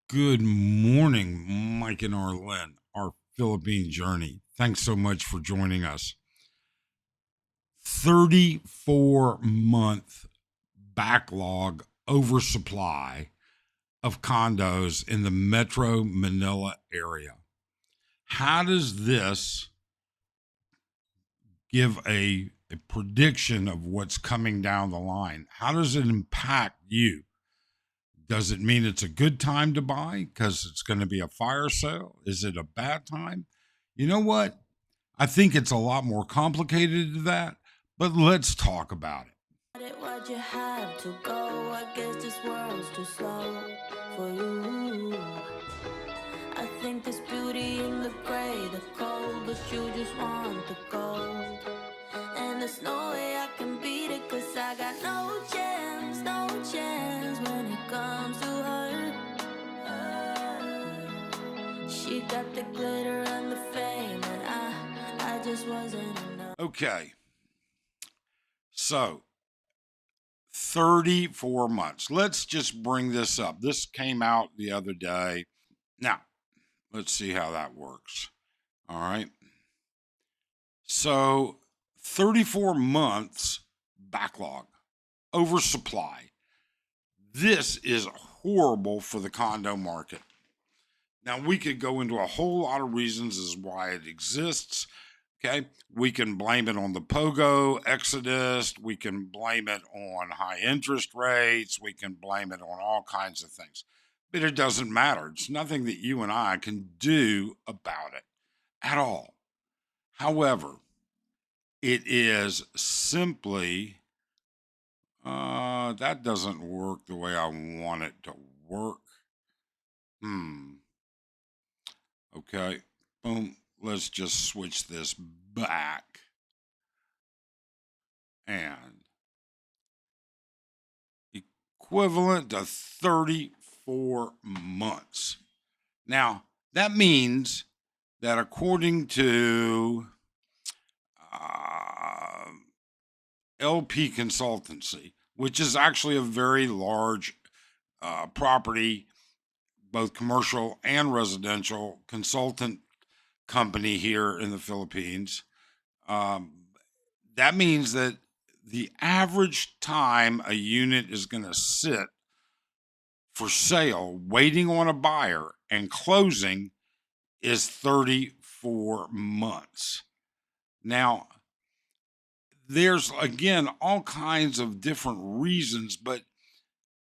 Good morning, Mike and Arlen, our Philippine journey. Thanks so much for joining us. 34-month backlog oversupply of condos in the metro Manila area. How does this give a prediction of what's coming down the line? How does it impact you? Does it mean it's a good time to buy because it's going to be a fire sale? Is it a bad time? You know what? I think it's a lot more complicated than that, but let's talk about it. Why'd you have to go? I guess this world's too slow for you. I think there's beauty in the gray, the cold, but you just want the gold. And there's no way I can beat it, cause I got no chance, no chance when it comes to her. She got the glitter and the fame, and I just wasn't enough. Okay, so 34 months. Let's just bring this up. This came out the other day. Now, let's see how that works. All right. So 34 months backlog, oversupply. This is horrible for the condo market. Now, we could go into a whole lot of reasons as why it exists. Okay. We can blame it on the POGO exodus. We can blame it on high interest rates. We can blame it on all kinds of things. But it doesn't matter. It's nothing that you and I can do about it at all. However, it is simply, that doesn't work the way I want it to work. Okay. Boom. Let's just switch this back. And equivalent to 34 months. Now, that means that according to LP Consultancy, which is actually a very large property, both commercial and residential consultant company here in the Philippines, that means that the average time a unit is going to sit for sale, waiting on a buyer and closing, is 34 months. Now, there's again all kinds of different reasons, but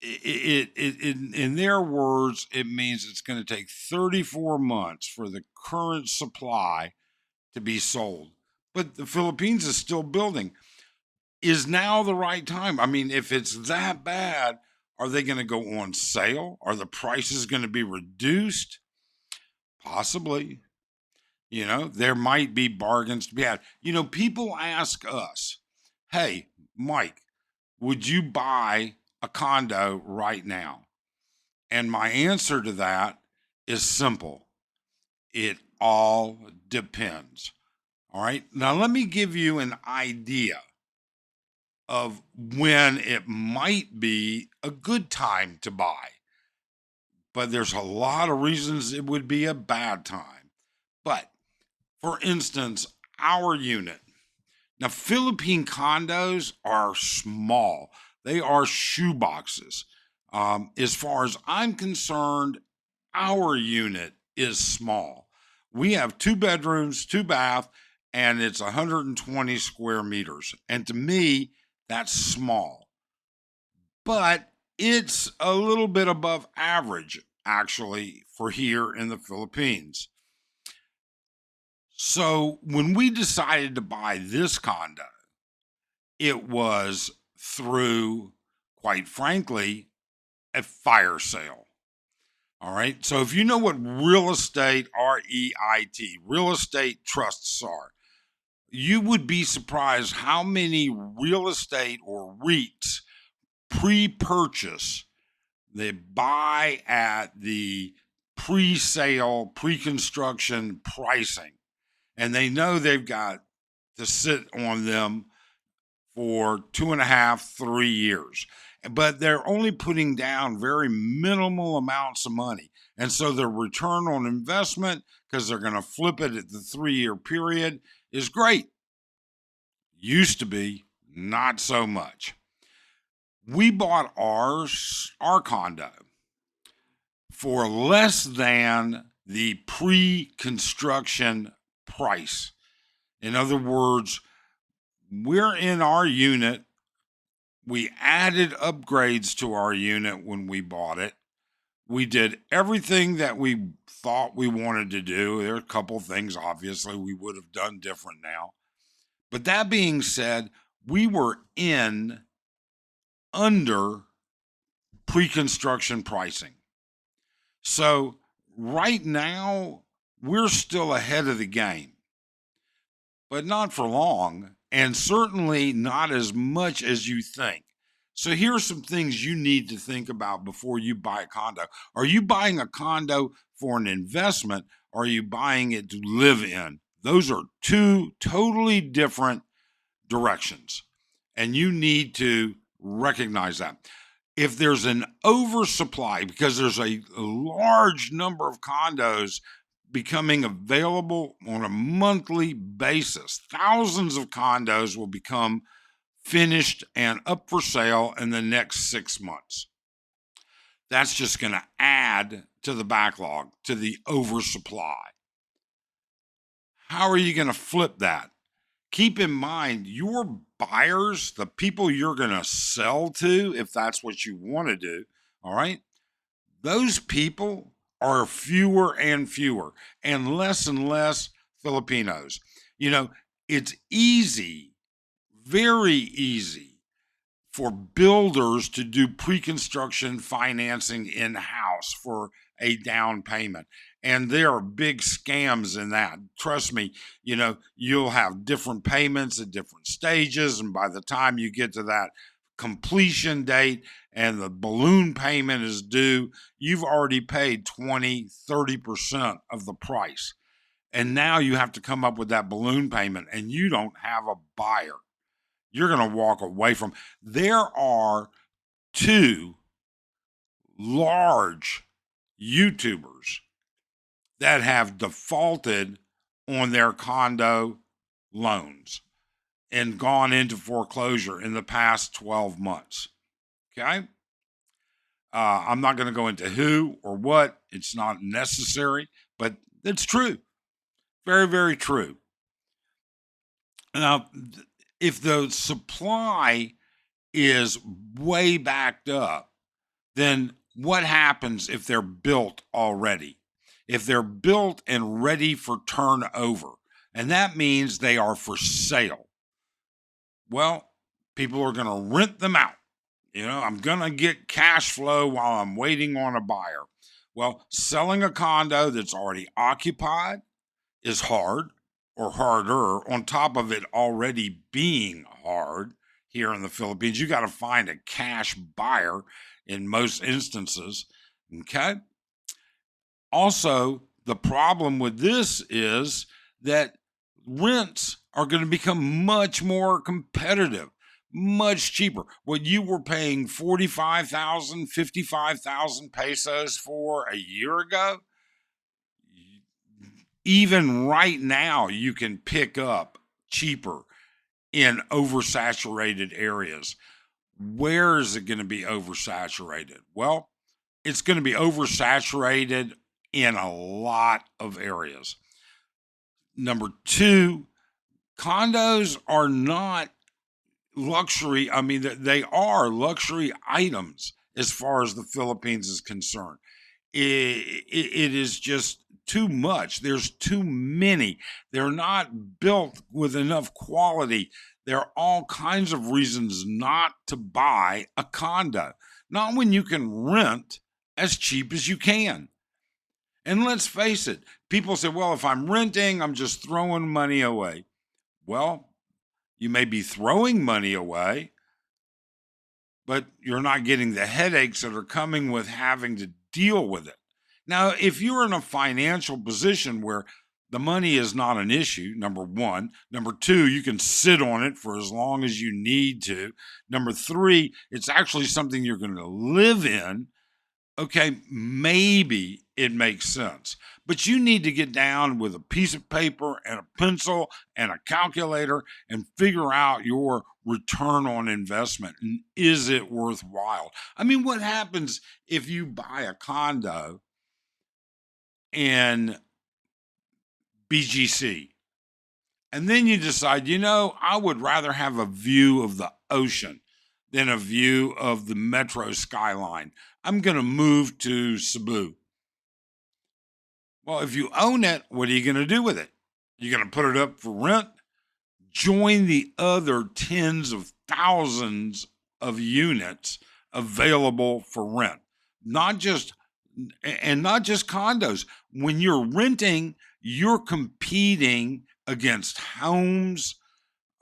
in their words, it means it's going to take 34 months for the current supply to be sold. But the Philippines is still building. Is now the right time? I mean, if it's that bad, are they going to go on sale? Are the prices going to be reduced? Possibly. There might be bargains to be had. People ask us, hey, Mike, would you buy a condo right now? And my answer to that is simple. It all depends. All right. Now, let me give you an idea of when it might be a good time to buy. But there's a lot of reasons it would be a bad time. But for instance, our unit. Now, Philippine condos are small. They are shoeboxes. As far as I'm concerned, our unit is small. We have 2 bedrooms, 2 bath, and it's 120 square meters. And to me, that's small. But it's a little bit above average, actually, for here in the Philippines. So when we decided to buy this condo, it was through, quite frankly, a fire sale. All right. So if you know what real estate, REIT, real estate trusts are, you would be surprised how many real estate or REITs pre-purchase. They buy at the pre-sale, pre-construction pricing, and they know they've got to sit on them for 2.5, 3 years. but they're only putting down very minimal amounts of money. And so their return on investment, because they're going to flip it at the 3-year period, is great. Used to be, not so much. We bought our condo, for less than the pre-construction price. In other words, we're in our unit. We added upgrades to our unit when we bought it. We did everything that we thought we wanted to do. There are a couple things, obviously, we would have done different now. But that being said, we were in under pre-construction pricing. So right now, we're still ahead of the game, but not for long, and certainly not as much as you think. So here's some things you need to think about before you buy a condo. Are you buying a condo for an investment, or are you buying it to live in? Those are two totally different directions, and you need to recognize that. If there's an oversupply, because there's a large number of condos becoming available on a monthly basis, thousands of condos will become finished and up for sale in the next 6 months. That's just going to add to the backlog, to the oversupply. How are you going to flip that? Keep in mind, your buyers, the people you're going to sell to, if that's what you want to do, all right, those people are fewer and fewer and less Filipinos. You know, it's easy, very easy for builders to do pre-construction financing in-house for a down payment. And there are big scams in that. Trust me, you'll have different payments at different stages. And by the time you get to that completion date and the balloon payment is due, you've already paid 20-30% of the price. And now you have to come up with that balloon payment, and you don't have a buyer. You're going to walk away from. There are 2 large YouTubers that have defaulted on their condo loans and gone into foreclosure in the past 12 months. Okay. I'm not going to go into who or what. It's not necessary, but it's true. Very, very true. Now, if the supply is way backed up, then what happens if they're built already? If they're built and ready for turnover, and that means they are for sale, well, people are going to rent them out. I'm going to get cash flow while I'm waiting on a buyer. Well, selling a condo that's already occupied is hard, or harder, on top of it already being hard here in the Philippines. You got to find a cash buyer in most instances. Okay. Also, the problem with this is that rents are going to become much more competitive, much cheaper. What you were paying 45,000, 55,000 pesos for a year ago, even right now, you can pick up cheaper in oversaturated areas. Where is it going to be oversaturated? Well, it's going to be oversaturated in a lot of areas. Number 2, condos are not luxury. I mean, they are luxury items as far as the Philippines is concerned. It is just too much. There's too many. They're not built with enough quality. There are all kinds of reasons not to buy a condo. Not when you can rent as cheap as you can. And let's face it, people say, well, if I'm renting, I'm just throwing money away. Well, you may be throwing money away, but you're not getting the headaches that are coming with having to deal with it. Now, if you're in a financial position where the money is not an issue, number one. Number two, you can sit on it for as long as you need to. Number three, it's actually something you're going to live in. Okay, maybe it makes sense, but you need to get down with a piece of paper and a pencil and a calculator and figure out your return on investment. And is it worthwhile? I mean, what happens if you buy a condo in BGC and then you decide, I would rather have a view of the ocean than a view of the metro skyline? I'm going to move to Cebu. Well, if you own it, what are you going to do with it? You're going to put it up for rent? Join the other tens of thousands of units available for rent. Not just condos. When you're renting, you're competing against homes.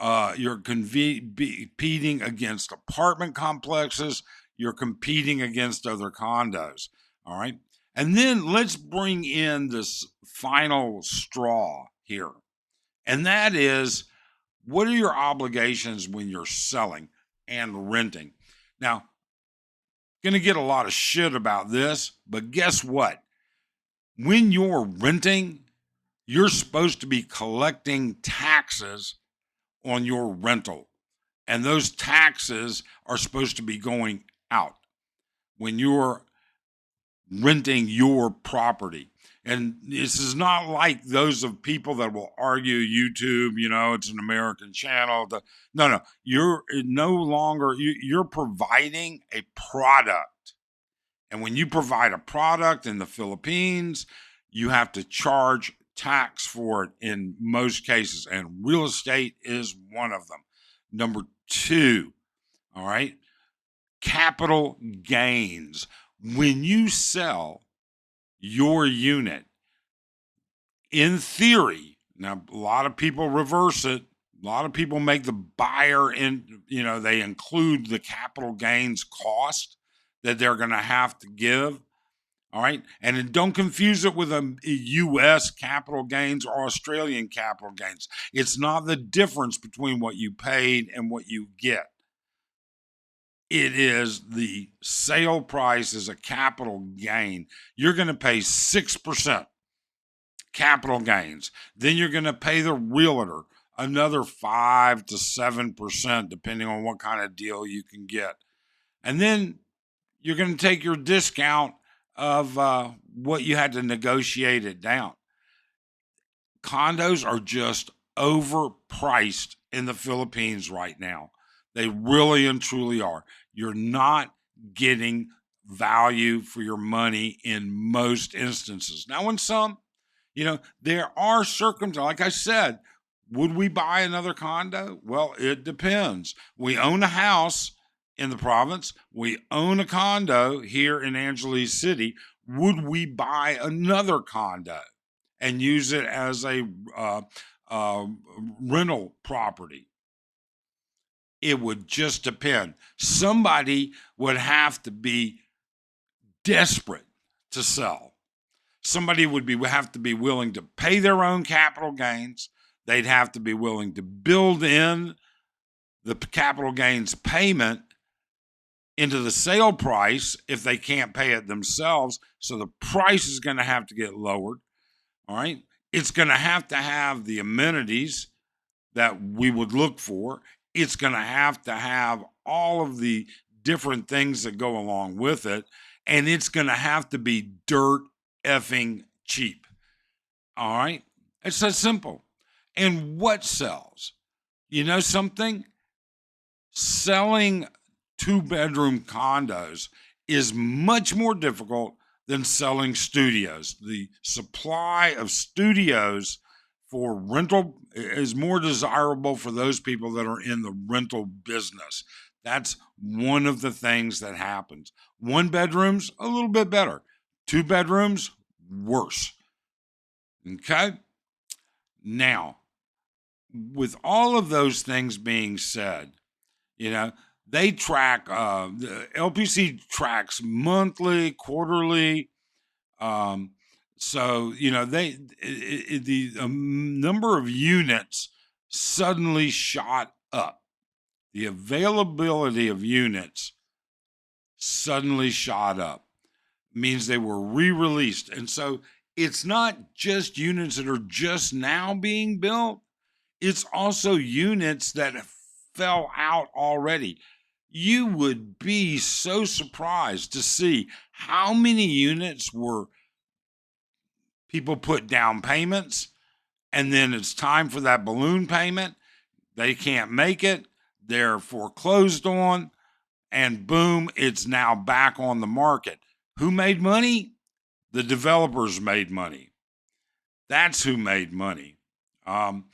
You're competing against apartment complexes. You're competing against other condos. All right. And then let's bring in this final straw here. And that is, what are your obligations when you're selling and renting? Now, going to get a lot of shit about this, but guess what? When you're renting, you're supposed to be collecting taxes on your rental. And those taxes are supposed to be going out when you're renting your property. And this is not like those of people that will argue YouTube, it's an American channel. No, you're no longer, you're providing a product. And when you provide a product in the Philippines, you have to charge tax for it in most cases. And real estate is one of them. Number two, all right, capital gains. When you sell your unit, in theory, now a lot of people reverse it. A lot of people make the buyer they include the capital gains cost that they're going to have to give. All right. And then don't confuse it with a U.S. capital gains or Australian capital gains. It's not the difference between what you paid and what you get. It is the sale price is a capital gain. You're going to pay 6% capital gains. Then you're going to pay the realtor another 5 to 7%, depending on what kind of deal you can get. And then you're going to take your discount of what you had to negotiate it down. Condos are just overpriced in the Philippines right now. They really and truly are. You're not getting value for your money in most instances. Now, in some, there are circumstances, like I said, would we buy another condo? Well, it depends. We own a house in the province. We own a condo here in Angeles City. Would we buy another condo and use it as a rental property? It would just depend. Somebody would have to be desperate to sell. Somebody would have to be willing to pay their own capital gains. They'd have to be willing to build in the capital gains payment into the sale price if they can't pay it themselves. So the price is going to have to get lowered. All right. It's going to have the amenities that we would look for. It's going to have all of the different things that go along with it. And it's going to have to be dirt effing cheap. All right. It's that simple. And what sells? You know something? Selling 2-bedroom condos is much more difficult than selling studios. The supply of studios for rental is more desirable for those people that are in the rental business. That's one of the things that happens. 1 bedrooms, a little bit better. 2 bedrooms, worse. Okay? Now, with all of those things being said, they track, the LPC tracks monthly, quarterly, So, the number of units suddenly shot up. The availability of units suddenly shot up. Means they were re-released. And so it's not just units that are just now being built, it's also units that fell out already. You would be so surprised to see how many units were people put down payments, and then it's time for that balloon payment. They can't make it, they're foreclosed on, and boom, it's now back on the market. Who made money? The developers made money. That's who made money. Um,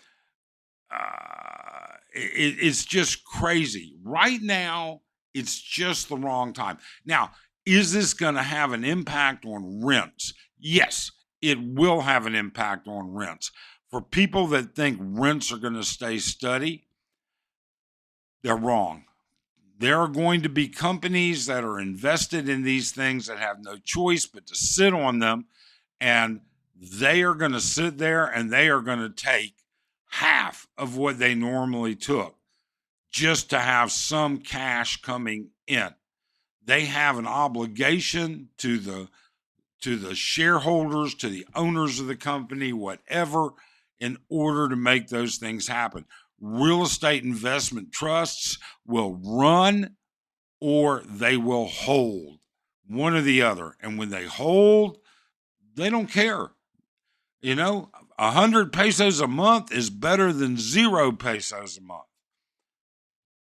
it's just crazy. Right now, it's just the wrong time. Now, is this going to have an impact on rents? Yes, it will have an impact on rents. For people that think rents are going to stay steady, they're wrong. There are going to be companies that are invested in these things that have no choice but to sit on them, and they are going to sit there and they are going to take half of what they normally took just to have some cash coming in. They have an obligation to the shareholders, to the owners of the company, whatever, in order to make those things happen. Real estate investment trusts will run or they will hold, one or the other. And when they hold, they don't care. 100 pesos a month is better than 0 pesos a month.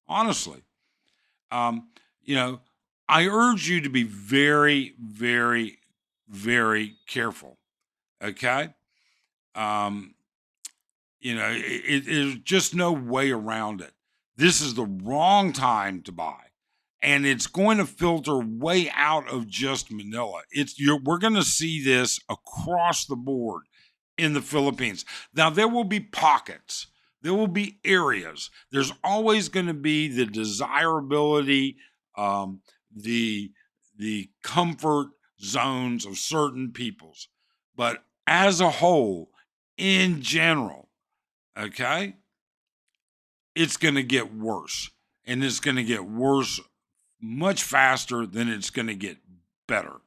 Honestly, um, you know, I urge you to be very, very, very careful. Okay. Um, there's just no way around it. This is the wrong time to buy, and it's going to filter way out of just Manila. We're going to see this across the board in the Philippines. Now, there will be pockets, there will be areas. There's always going to be the desirability, um, the comfort zones of certain peoples, but as a whole, in general, okay, it's going to get worse, and it's going to get worse much faster than it's going to get better.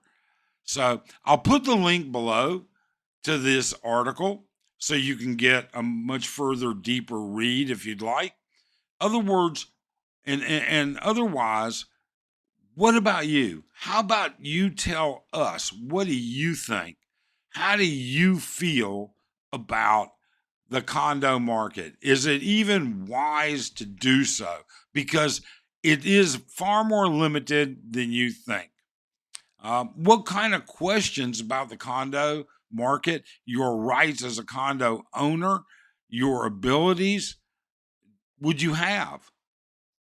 So I'll put the link below to this article so you can get a much further, deeper read if you'd like. Other words, and otherwise, what about you? How about you tell us, what do you think? How do you feel about the condo market? Is it even wise to do so? Because it is far more limited than you think. What kind of questions about the condo market, your rights as a condo owner, your abilities, would you have?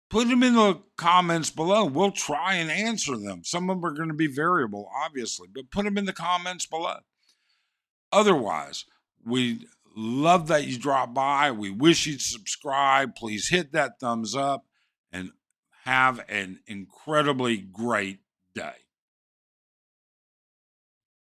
Put them in the comments below. We'll try and answer them. Some of them are going to be variable, obviously, but put them in the comments below. Otherwise, we love that you drop by. We wish you'd subscribe. Please hit that thumbs up and have an incredibly great day.